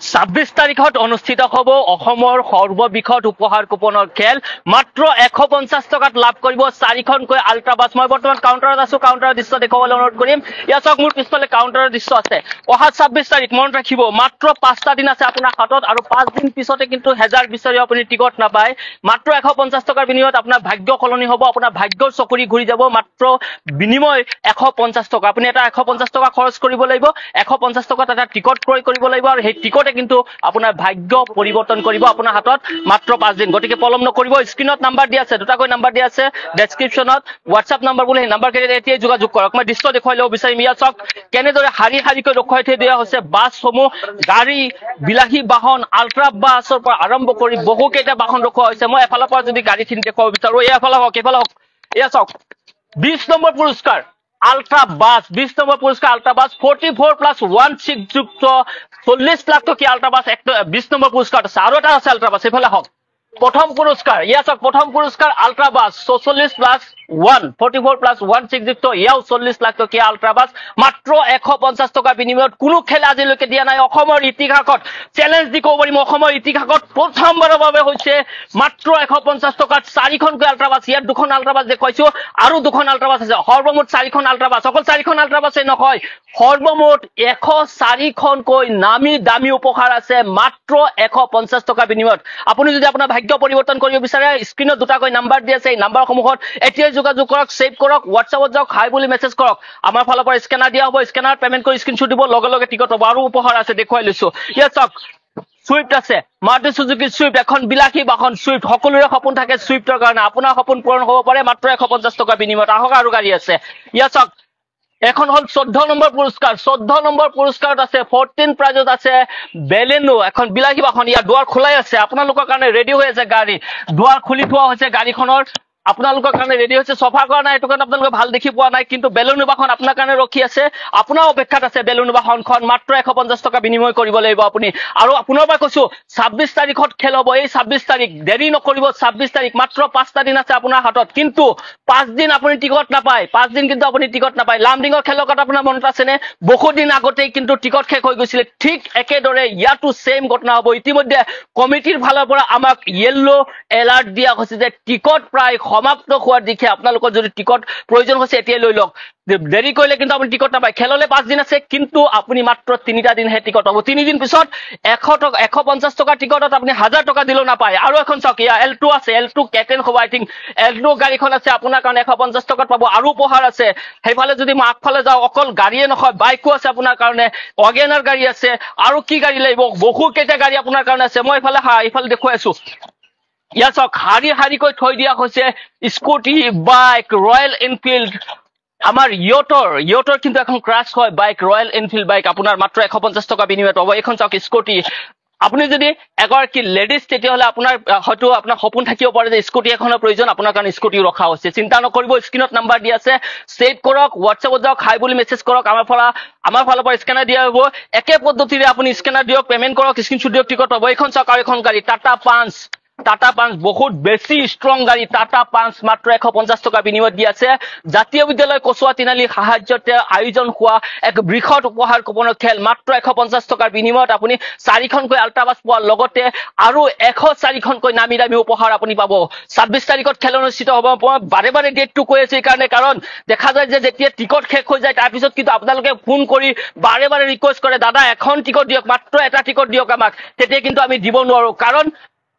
26 তাৰিখত অনুষ্ঠিত হ'ব অসমৰ সৰ্ববৃহৎ উপহাৰ কুপনৰ খেল মাত্ৰ 150 টকাত লাভ কৰিব 4খনকৈ আল্ট্ৰাবাছ মই বৰ্তমান কাউণ্টাৰত আছো কাউণ্টাৰৰ দৃশ্য দেখুৱাবলৈ অনুৰোধ কৰিম ইয়া চাওক মোৰ পিছফালে কাউণ্টাৰৰ দৃশ্য আছে অহা 26 তাৰিখ মনত ৰাখিব মাত্ৰ 5টা দিন আছে আপোনাৰ হাতত আৰু 5 দিন পিছতে কিন্তু হেজাৰ বিচাৰি আপুনি টিকট নাপায় মাত্ৰ 150 টকাৰ বিনিময়ত আপোনাৰ ভাগ্য সলনি হ'ব আপোনাৰ ভাগ্যৰ চকৰি ঘূৰি যাব মাত্ৰ বিনিময় 150 টকা আপুনি এটা 150 টকা খৰচ কৰিব লাগিব 150 টকাত এটা টিকট ক্ৰয় কৰিব লাগিব আৰু সেই টিকট কিন্তু আপোনাৰ ভাগ্য পৰিৱৰ্তন কৰিব আপোনাৰ হাতত মাত্ৰ 5 দিন গটিকে পলম নকৰিব স্ক্ৰিনত নাম্বাৰ দিয়া আছে দুটাকৈ নাম্বাৰ দিয়া আছে ডেসক্ৰিপচনত WhatsApp নাম্বাৰ বুলি নাম্বাৰ কেৰে এতিয়াই যোগাযোগ কৰক মই দৃশ্য দেখুৱাই লও বিচাৰিম ইয়া চাওক কেনেদৰে হাৰি হাৰিকৈ ৰখাই থৈ দিয়া হৈছে বাছসমূহ গাড়ী বিলাহী বাহন আল্ট্ৰা বাছৰ পৰা আৰম্ভ কৰি বহু কেইটা বাহন ৰখোৱা হৈছে মই এফালৰ পৰা যদি গাড়ীখিনি দেখুৱাব বিচাৰো এফালে হওক ইয়া চাওক 20 নম্বৰ পুৰস্কাৰ আল্ট্ৰা বাস 20 নম্বৰ পুৰস্কাৰ আল্ট্ৰা বাস 44+16 যুক্ত 40 লাখ টকীয়া আল্ট্ৰা বাস 20 নম্বৰ পুৰস্কাৰ আছে আৰু এটা আছে আল্ট্ৰা বাস এফালে হওক প্ৰথম পুৰস্কাৰ ইয়া চাওক প্ৰথম পুৰস্কাৰ আল্ট্ৰা বাস 44+16 যুক্ত ইয়াও 40 লাখ টকীয়া আল্ট্ৰা বাস মাত্ৰ 150 টকা বিনিময়ত কোনো খেল আজিলৈকে দিয়া নাই অসমৰ ইতিহাসত চ্যালেঞ্জ দি ক'ব পাৰিম অসমৰ ইতিহাসত প্ৰথমবাৰৰ বাবে হৈছে মাত্ৰ 150 টকাত 4খনকৈ আল্ট্ৰা বাস ইয়াত দুখন আল্ট্ৰা বাস দেখুৱাইছো আৰু দুখন আল্ট্ৰা বাস আছে সৰ্বমুঠ 4খন আল্ট্ৰা বাস অকল 4খন আল্ট্ৰা বাসে নহয় সৰ্বমুঠ 104খনকৈ নামি দামী উপহাৰ আছে মাত্ৰ 150 টকা বিনিময়ত আপুনি যদি আপোনাৰ ভাগ্য পৰিৱৰ্তন কৰিব বিচাৰে স্ক্ৰিনত দুটাকৈ নাম্বাৰ দিয়া আছে এই নাম্বাৰসমূহত এতিয়াই যোগাযোগ কৰক সেভ কৰক WhatsAppত যাওক হাই বুলি মেছেজ কৰক আমাৰ ফালৰ পৰা স্ক্যানাৰ দিয়া হ'ব স্ক্যানাৰ পেমেন্ট কৰি স্ক্ৰিনশ্বট দিব লগে লগে টিকট হ'ব আৰু উপহাৰ আছে দেখুৱাই লৈছো ইয়া চাওক সুইফট আছে মাৰুতি সুজুকি সুইফট এখন বিলাহী বাহন সুইফট সকলোৰে সপোন থাকে সুইফটৰ কাৰণে আপোনাৰ সপোন পূৰণ হ'ব পাৰে মাত্ৰ 150 টকা বিনিময়ত আহক আৰু গাড়ী আছে ইয়া চাওক এখন হল 14 নম্বৰ পুৰস্কাৰ 14 নম্বৰ পুৰস্কাৰত আছে 14 প্ৰাইজত আছে বেলেনো এখন বিলাহী বাহন ইয়া দুৱাৰ খোলাই আছে আপোনালোকৰ কাৰণে ৰেডি হৈ আছে গাড়ী দুৱাৰ খুলি থোৱা হৈছে গাড়ীখনৰ আপোনালোকৰ কাৰণে ৰেডি হৈছে সফা কৰা নাই এটো কাৰণে আপোনালোকে ভাল দেখি পোৱা নাই কিন্তু বেলুন বাহন আপোনাৰ কাৰণে ৰখি আছে আপোনাৰ অপেক্ষাত আছে বেলুন বাহনখন মাত্ৰ 150 টকা বিনিময় কৰিব লাগিব আপুনি আৰু আপোনাৰ পৰা কৈছো 26 তাৰিখত খেল হ'ব এই 26 তাৰিখ দেৰি নকৰিব 26 তাৰিখ মাত্ৰ 5টা দিন আছে আপোনাৰ হাতত কিন্তু 5 দিন আপুনি টিকট নাপায় 5 দিন কিন্তু আপুনি টিকট নাপায় লামডিঙৰ খেলৰ কথা আপোনাৰ মনত আছে নে বহুত দিন আগতে কিন্তু টিকট শেষ হৈ গৈছিল ঠিক একেদৰে ইয়াতো সেম ঘটনা হ'ব ইতিমধ্যে কমিটিৰ ফালৰ পৰা আমাক ইয়েলো এলাৰ্ট দিয়া হৈছে যে টিকট প্ৰায় সমাপ্ত হোৱাৰ দিশে আপোনালোকৰ যদি টিকট প্ৰয়োজন হৈছে এতিয়া লৈ লওক দেৰি কৰিলে কিন্তু আপুনি টিকট নাপায় খেললে 5 দিন আছে কিন্তু আপুনি মাত্ৰ 3টা দিন হে টিকট হ'ব 3 দিন পিছত 150 টকা টিকটত আপুনি 1000 টকা দিলেও নাপায় আৰু এখন চাওক ইয়া L2 আছে L2 কেটেন হ'ব আই থিং L2 গাড়ীখন আছে আপোনাৰ কাৰণে 150 টকাত পাব আৰু উপহাৰ আছে সেইফালে যদি মই আগফালে যাও অকল গাড়ীয়ে নহয় বাইকো আছে আপোনাৰ কাৰণে অগেনাৰ গাড়ী আছে আৰু কি গাড়ী লাগিব বহু কেইটা গাড়ী আপোনাৰ কাৰণে আছে মই ইফালে দেখুৱাই আছো ইয়া চাওক হাৰি হাৰিকৈ থৈ দিয়া হৈছে স্কুটি বাইক ৰয়েল এনফিল্ড আমাৰ ইয়টৰ কিন্তু এখন ক্ৰাশ হয় বাইক ৰয়েল এনফিল্ড বাইক আপোনাৰ মাত্ৰ 150 টকা বিনিময়ত হ'ব এখন চাওক স্কুটি আপুনি যদি এগৰাকী লেডিজ তেতিয়াহলে আপোনাৰ হয়তো আপোনাৰ সপোন থাকিব পাৰে যে স্কুটি এখনৰ প্ৰয়োজন আপোনাৰ কাৰণে স্কুটি ৰখা হৈছে চিন্তা নকৰিব স্ক্ৰিনত নাম্বাৰ দিয়া আছে সেভ কৰক WhatsAppত যাওক হাই বুলি মেছেজ কৰক আমাৰ ফালৰ পৰা স্ক্যানাৰ দিয়া হ'ব একে পদ্ধতিৰে আপুনি স্ক্যানাৰ দিয়ক পেমেন্ট কৰক স্ক্ৰিনশ্বট দিয়ক টিকট হ'ব এখন চাওক আৰু এখন গাড়ী টাটা পাঞ্চ বহুত বেছি ষ্ট্ৰং গাড়ী টাটা পাঞ্চ মাত্ৰ 150 টকা বিনিময়ত দি আছে জাতীয় বিদ্যালয় কচুৱা তিনালি সাহায্যতে আয়োজন হোৱা এক বৃহৎ উপহাৰ কুপনৰ খেল মাত্ৰ 150 টকাৰ বিনিময়ত আপুনি 4খনকৈ আল্ট্ৰা বাস পোৱাৰ লগতে আৰু 104খনকৈ নামি দামী উপহাৰ আপুনি পাব 26 তাৰিখত খেল অনুষ্ঠিত হ'ব মই বাৰে বাৰে ডেটটো কৈ আছো কাৰণে কাৰণ দেখা যায় যে যেতিয়া টিকট শেষ হৈ যায় তাৰ পিছত কিন্তু আপোনালোকে ফোন কৰি বাৰে বাৰে ৰিকুৱেষ্ট কৰে দাদা এখন টিকট দিয়ক মাত্ৰ এটা টিকট দিয়ক আমাক তেতিয়া কিন্তু আমি দিব নোৱাৰো কাৰণ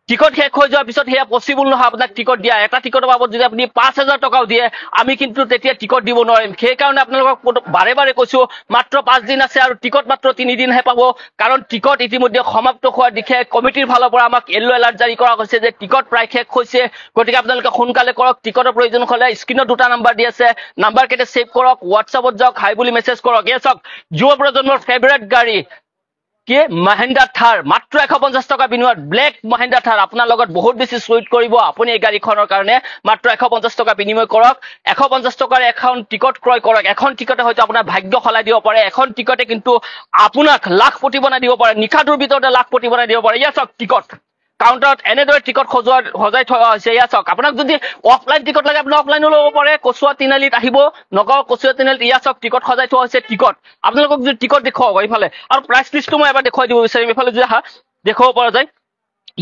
টিকট শেষ হৈ যোৱাৰ পিছত হেয়া পসিবল নহয় আপোনাক টিকট দিয়া এটা টিকটৰ বাবদ যদি আপুনি 5000 টকাও দিয়ে আমি কিন্তু তেতিয়া টিকট দিব নোৱাৰিম সেই কাৰণে আপোনালোকক বাৰে বাৰে কৈছো মাত্ৰ 5 দিন আছে আৰু টিকট মাত্ৰ 3 দিন হে পাব কাৰণ টিকট ইতিমধ্যে সমাপ্ত হোৱাৰ দিশে কমিটিৰ ফালৰ পৰা আমাক ইয়েলো এলাৰ্ট জাৰি কৰা হৈছে যে টিকট প্ৰায় শেষ হৈছে গতিকে আপোনালোকে সোনকালে কৰক টিকটৰ প্ৰয়োজন হ'লে স্ক্ৰিনত দুটা নাম্বাৰ দি আছে নাম্বাৰ কেইটা সেভ কৰক WhatsAppত যাওক হাই বুলি মেছেজ কৰক এ চাওক যুৱ প্ৰজন্মৰ ফেভাৰিট গাড়ী কি মহিন্দ্ৰা থাৰ মাত্ৰ 150 টকা বিনিময়ত ব্লেক মহিন্দ্ৰা থাৰ আপোনাৰ লগত বহুত বেছি সুইট কৰিব আপুনি এই গাড়ীখনৰ কাৰণে মাত্ৰ 150 টকা বিনিময় কৰক 150 টকাৰ এখন টিকট ক্ৰয় কৰক এখন টিকটে হয়তো আপোনাৰ ভাগ্য খলাই দিব পাৰে এখন টিকটে কিন্তু আপোনাক লাখপতি বনাই দিব পাৰে নিখাটোৰ ভিতৰতে লাখপতি বনাই দিব পাৰে ইয়া চাওক টিকট কাউণ্টাৰত এনেদৰে টিকট সজাই থোৱা হৈছে। এয়া চাওক, আপোনাক যদি অফলাইন টিকট লাগে আপুনি অফলাইনো ল'ব পাৰে। কচুৱা তিনিআলিত আহিব, নগাঁও কচুৱা তিনিআলিত এয়া চাওক টিকট সজাই থোৱা হৈছে। টিকট আপোনালোকক যদি টিকট দেখুৱাওক এইফালে, আৰু প্ৰাইচ লিষ্টটো মই এবাৰ দেখুৱাই দিব বিচাৰিম। এইফালে যদি আহা দেখুৱাব পৰা যায়,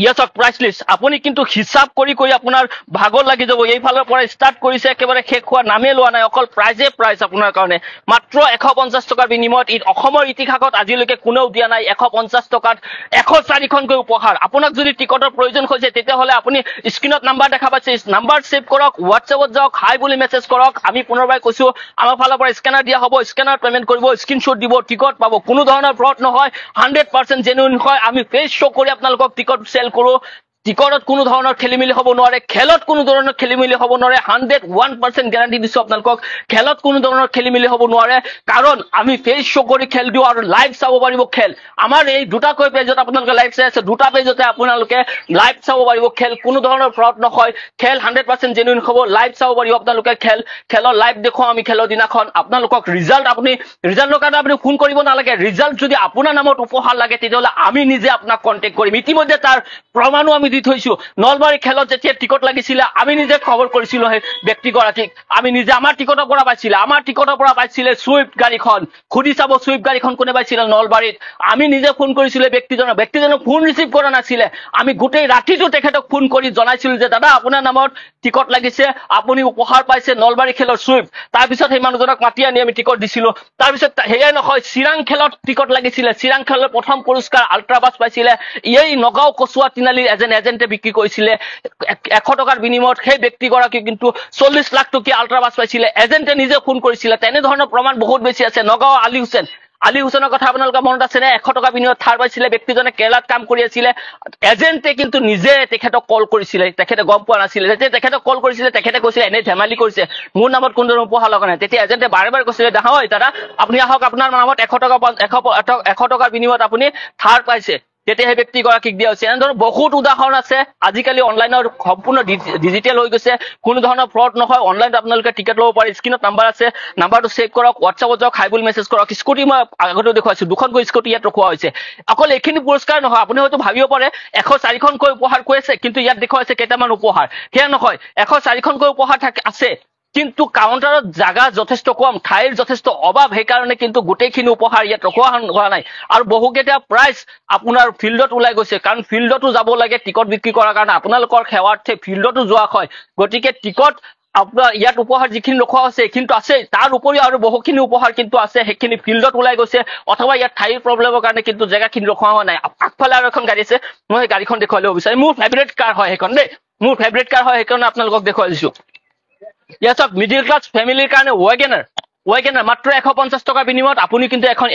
ইয়া চাওক প্ৰাইচ লিষ্ট। আপুনি কিন্তু হিচাপ কৰি আপোনাৰ ভাগৰ লাগি যাব। এইফালৰ পৰা ষ্টাৰ্ট কৰিছে, একেবাৰে শেষ হোৱা নামেই লোৱা নাই, অকল প্ৰাইচ আপোনাৰ কাৰণে মাত্ৰ 150 টকাৰ বিনিময়ত। অসমৰ ইতিহাসত আজিলৈকে কোনেও দিয়া নাই 150 টকাত 104খনকৈ উপহাৰ। আপোনাক যদি টিকটৰ প্ৰয়োজন হৈছে তেতিয়াহ'লে আপুনি স্ক্ৰীণত নাম্বাৰ দেখা পাইছে, নাম্বাৰ ছেভ কৰক, হোৱাটছএপত যাওক, হাই বুলি মেছেজ কৰক। আমি পুনৰবাৰ কৈছো, আমাৰ ফালৰ পৰা স্কেনাৰ দিয়া হ'ব, স্কেনাৰত পেমেণ্ট কৰিব, স্ক্ৰীনশ্বট দিব, টিকট পাব। কোনো ধৰণৰ ফ্ৰড নহয়, 100% জেনুইন হয়। আমি ফেচ শ্ব' কৰি আপোনালোকক টিকট চেল কৰো। টিকটত কোনো ধৰণৰ খেলিমেলি হ'ব নোৱাৰে, খেলত কোনো ধৰণৰ খেলিমেলি হ'ব নোৱাৰে। 101% গেৰাণ্টি দিছো আপোনালোকক, খেলত কোনো ধৰণৰ খেলিমেলি হ'ব নোৱাৰে, কাৰণ আমি ফেচ শ্ব' কৰি খেল দিওঁ আৰু লাইভ চাব পাৰিব খেল। আমাৰ এই দুটাকৈ পেজত আপোনালোকে লাইভ চাই আছে, দুটা পেজতে আপোনালোকে লাইভ চাব পাৰিব খেল। কোনো ধৰণৰ ফ্ৰড নহয়, খেল 100% জেনুইন হ'ব। লাইভ চাব পাৰিব আপোনালোকে খেলৰ লাইভ দেখুৱাওঁ আমি খেলৰ দিনাখন। আপোনালোকক ৰিজাল্টৰ কাৰণে আপুনি ফোন কৰিব নালাগে। ৰিজাল্ট যদি আপোনাৰ নামত উপহাৰ লাগে তেতিয়াহ'লে আমি নিজে আপোনাক কণ্টেক্ট কৰিম। ইতিমধ্যে তাৰ প্ৰমাণো আমি দি থৈছো। নলবাৰী খেলত যেতিয়া টিকট লাগিছিলে আমি নিজে খবৰ কৰিছিলো সেই ব্যক্তিগৰাকীক। আমি নিজে আমাৰ টিকটৰ পৰা পাইছিলে চুইফ্ট গাড়ীখন। সুধি চাব চুইফ্ট গাড়ীখন কোনে পাইছিলে নলবাৰীত। আমি নিজে ফোন কৰিছিলো ব্যক্তিজনক ফোন ৰিচিভ কৰা নাছিলে। আমি গোটেই ৰাতিটো তেখেতক ফোন কৰি জনাইছিলো যে দাদা আপোনাৰ নামত টিকট লাগিছে, আপুনি উপহাৰ পাইছে নলবাৰী খেলৰ চুইফ্ট। তাৰপিছত সেই মানুহজনক মাতি আনি আমি টিকট দিছিলো। তাৰপিছত সেয়াই নহয়, চিৰাং খেলত টিকট লাগিছিলে, চিৰাং খেলৰ প্ৰথম পুৰস্কাৰ আল্ট্ৰাবাছ পাইছিলে। এই নগাঁও কচুৱা তিনিআলিৰ এজেণ্টে বিক্ৰী কৰিছিলে 100 টকাৰ বিনিময়ত। সেই ব্যক্তিগৰাকী কিন্তু 40 লাখ টকীয়া আল্ট্ৰাবাছ পাইছিলে। এজেণ্টে নিজে ফোন কৰিছিলে। তেনেধৰণৰ প্ৰমাণ বহুত বেছি আছে। নগাঁও আলী হুছেইনৰ কথা আপোনালোকৰ মনত আছেনে? 100 টকা বিনিময়ত থাৰ পাইছিলে। ব্যক্তিজনে কেৰেলাত কাম কৰি আছিলে। এজেণ্টে কিন্তু নিজে তেখেতক কল কৰিছিলে, তেখেতে গম পোৱা নাছিলে। যেতিয়া তেখেতক কল কৰিছিলে তেখেতে কৈছিলে এনেই ধেমালি কৰিছে, মোৰ নামত কোনো ধৰণৰ উপহাৰ লগা নাই। তেতিয়া এজেণ্টে বাৰে বাৰে কৈছিলে হয় দাদা আপুনি আহক, আপোনাৰ নামত 100 টকাৰ বিনিময়ত আপুনি থাৰ পাইছে। তেতিয়া সেই ব্যক্তিগৰাকীক দিয়া হৈছে। এনেধৰণৰ বহুত উদাহৰণ আছে। আজিকালি অনলাইনৰ সম্পূৰ্ণ ডিজিটেল হৈ গৈছে, কোনো ধৰণৰ ফ্ৰড নহয়। অনলাইনত আপোনালোকে টিকেট ল'ব পাৰে। স্ক্ৰীণত নাম্বাৰ আছে, নাম্বাৰটো ছেভ কৰক, হোৱাটছএপত যাওক, হাই বুলি মেছেজ কৰক। স্কুটি মই আগতেও দেখুৱাইছো, 2খনকৈ স্কুটি ইয়াত ৰখোৱা হৈছে। অকল এইখিনি পুৰস্কাৰ নহয়, আপুনি হয়তো ভাবিব পাৰে 104খনকৈ উপহাৰ কৈ আছে, কিন্তু ইয়াত দেখুৱাইছে কেইটামান উপহাৰ। সেয়া নহয়, 104খনকৈ উপহাৰ আছে, কিন্তু কাউণ্টাৰত জাগা যথেষ্ট কম, ঠাইৰ যথেষ্ট অভাৱ। সেইকাৰণে কিন্তু গোটেইখিনি উপহাৰ ইয়াত ৰখোৱা হোৱা নাই। আৰু বহুকেইটা প্ৰাইজ আপোনাৰ ফিল্ডত ওলাই গৈছে, কাৰণ ফিল্ডতো যাব লাগে টিকট বিক্ৰী কৰাৰ কাৰণে। আপোনালোকৰ সেৱাৰ্থে ফিল্ডতো যোৱা হয়। গতিকে টিকট আপোনাৰ ইয়াত উপহাৰ যিখিনি ৰখোৱা হৈছে সেইখিনিতো আছে, তাৰ উপৰিও আৰু বহুখিনি উপহাৰ কিন্তু আছে। সেইখিনি ফিল্ডত ওলাই গৈছে, অথবা ইয়াত ঠাইৰ প্ৰব্লেমৰ কাৰণে কিন্তু জেগাখিনি ৰখোৱা হোৱা নাই। আগফালে আৰু এখন গাড়ী আছে, মই সেই গাড়ীখন দেখুৱাই ল'ব বিচাৰিম। মোৰ ফেভৰেট কাৰ হয় সেইখন দেই, মোৰ ফেভৰেট কাৰ হয়, সেইকাৰণে আপোনালোকক দেখুৱাই দিছো। ইয়াত চাওক, মিডিল ক্লাছ ফেমিলিৰ কাৰণে ৱেগেনাৰ মাত্ৰ 150 টকাৰ বিনিময়ত আপুনি কিন্তু এইখন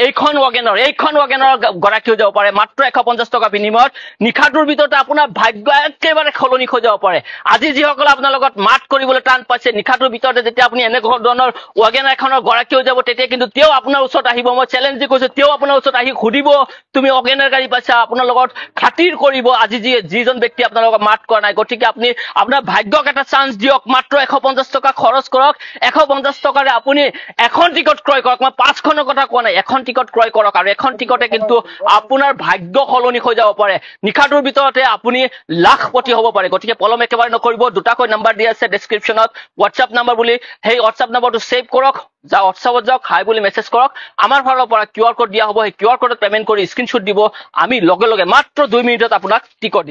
ৱেগেনাৰ গৰাকী হৈ যাব পাৰে মাত্ৰ 150 টকাৰ বিনিময়ত। নিশাটোৰ ভিতৰতে আপোনাৰ ভাগ্য একেবাৰে সলনি হৈ যাব পাৰে। আজি যিসকলে আপোনাৰ লগত মাত কৰিবলৈ টান পাইছে, নিশাটোৰ ভিতৰতে যেতিয়া আপুনি এনেকুৱা ধৰণৰ ৱেগেনাৰ এখনৰ গৰাকী হৈ যাব, তেতিয়া কিন্তু তেওঁ আপোনাৰ ওচৰত আহিব। মই চেলেঞ্জ দি কৈছো, তেওঁ আপোনাৰ ওচৰত আহি সুধিব তুমি ৱেগেনাৰ গাড়ী পাইছা, আপোনাৰ লগত খাতিৰ কৰিব আজি যিজন ব্যক্তি আপোনাৰ লগত মাত কৰা নাই। গতিকে আপুনি আপোনাৰ ভাগ্যক এটা চান্স দিয়ক, মাত্ৰ 150 টকা খৰচ কৰক। 150 টকাৰে আপুনি এখন টিকট ক্ৰয় কৰক। মই 5খনৰ কথা কোৱা নাই, এখন টিকট ক্ৰয় কৰক, আৰু এখন টিকটে কিন্তু আপোনাৰ ভাগ্য সলনি হৈ যাব পাৰে। নিশাটোৰ ভিতৰতে আপুনি লাখপতি হ'ব পাৰে। গতিকে পলম একেবাৰে নকৰিব। দুটাকৈ নাম্বাৰ দিয়া আছে ডেছক্ৰিপশ্যনত, হোৱাটছআপ নাম্বাৰ বুলি। সেই হোৱাটছআপ নাম্বাৰটো ছেভ কৰক, হোৱাটছআপত যাওক, হাই বুলি মেছেজ কৰক। আমাৰ ফালৰ পৰা QR কোড দিয়া হ'ব, সেই QR কোডত পেমেণ্ট কৰি স্ক্ৰীনশ্বট দিব। আমি লগে লগে মাত্ৰ 2 মিনিটত আপোনাক টিকট দিম।